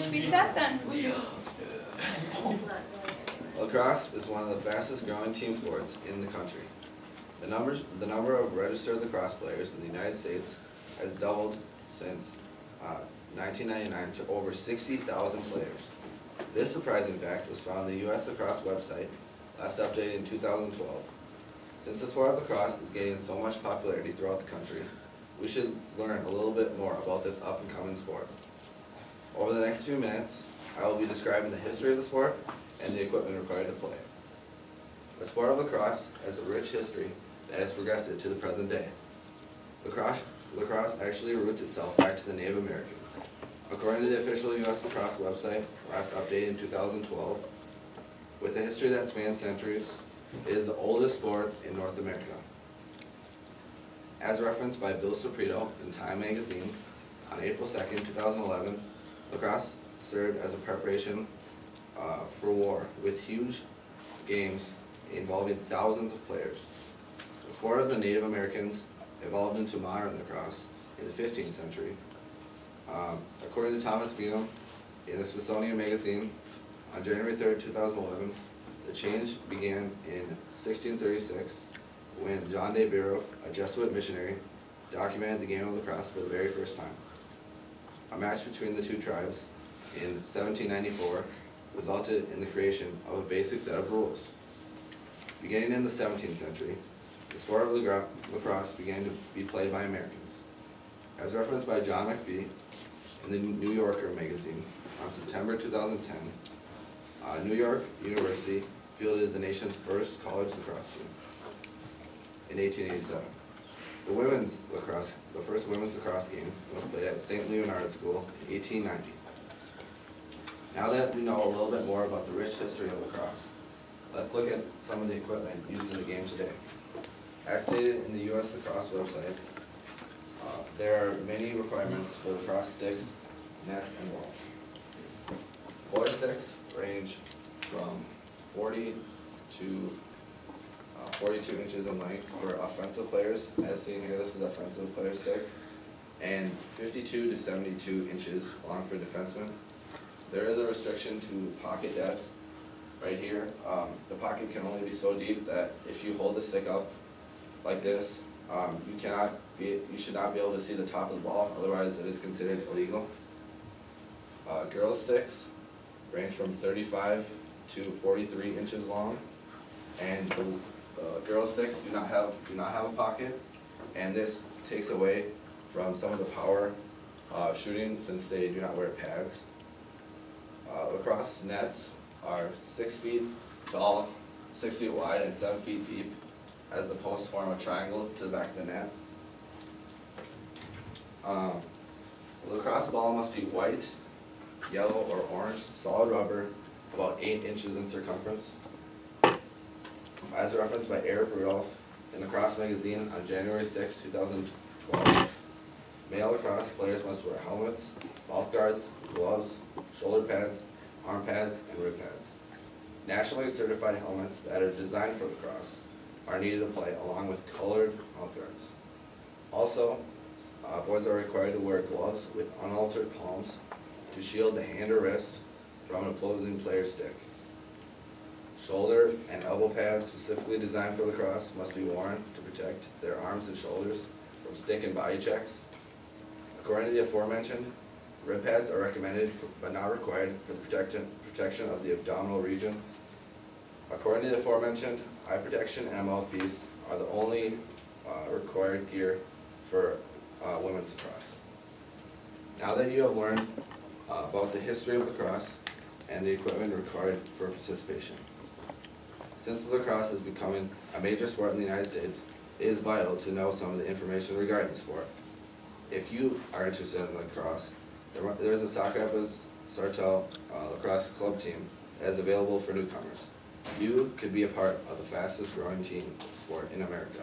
should be set then. Lacrosse is one of the fastest growing team sports in the country. The number of registered lacrosse players in the United States has doubled since 1999 to over 60,000 players. This surprising fact was found on the U.S. Lacrosse website, last updated in 2012. Since the sport of lacrosse is gaining so much popularity throughout the country, we should learn a little bit more about this up-and-coming sport. Over the next few minutes, I will be describing the history of the sport and the equipment required to play. The sport of lacrosse has a rich history that has progressed to the present day. Lacrosse actually roots itself back to the Native Americans. According to the official U.S. Lacrosse website, last updated in 2012, with a history that spans centuries, it is the oldest sport in North America. As referenced by Bill Saprito in Time magazine on April 2nd, 2011, lacrosse served as a preparation for war with huge games involving thousands of players. The sport of the Native Americans evolved into modern lacrosse in the 15th century. According to Thomas Beanham in the Smithsonian Magazine on January 3rd, 2011, the change began in 1636 when John Day Baruch, a Jesuit missionary, documented the game of lacrosse for the very first time. A match between the two tribes in 1794 resulted in the creation of a basic set of rules. Beginning in the 17th century, the sport of lacrosse began to be played by Americans. As referenced by John McPhee in the New Yorker magazine on September 2010, New York University fielded the nation's first college lacrosse team in 1887. The first women's lacrosse game was played at St. Leonard School in 1890. Now that we know a little bit more about the rich history of lacrosse, let's look at some of the equipment used in the game today. As stated in the U.S. Lacrosse website, there are many requirements for lacrosse sticks, nets, and balls. Boy sticks range from 40 to 42 inches in length for offensive players, as seen here. This is the offensive player stick, and 52 to 72 inches long for defensemen. There is a restriction to pocket depth right here. The pocket can only be so deep that if you hold the stick up like this, you should not be able to see the top of the ball, otherwise it is considered illegal. Girls' sticks range from 35 to 43 inches long, and the girls' sticks do not have a pocket, and this takes away from some of the power shooting since they do not wear pads. Lacrosse nets are 6 feet tall, 6 feet wide, and 7 feet deep, as the posts form a triangle to the back of the net. The lacrosse ball must be white, yellow, or orange, solid rubber, about 8 inches in circumference. As referenced by Eric Rudolph in Lacrosse magazine on January 6, 2012, male lacrosse players must wear helmets, mouth guards, gloves, shoulder pads, arm pads, and rib pads. Nationally certified helmets that are designed for lacrosse are needed to play, along with colored mouth guards. Also, boys are required to wear gloves with unaltered palms to shield the hand or wrist from an opposing player's stick. Shoulder and elbow pads specifically designed for lacrosse must be worn to protect their arms and shoulders from stick and body checks. According to the aforementioned, rib pads are recommended but not required for the protection of the abdominal region. According to the aforementioned, eye protection and a mouthpiece are the only required gear for women's lacrosse. Now that you have learned about the history of lacrosse and the equipment required for participation, since lacrosse is becoming a major sport in the United States, it is vital to know some of the information regarding the sport. If you are interested in lacrosse, there is a Sauk Rapids Sartell lacrosse club team that is available for newcomers. You could be a part of the fastest growing team sport in America.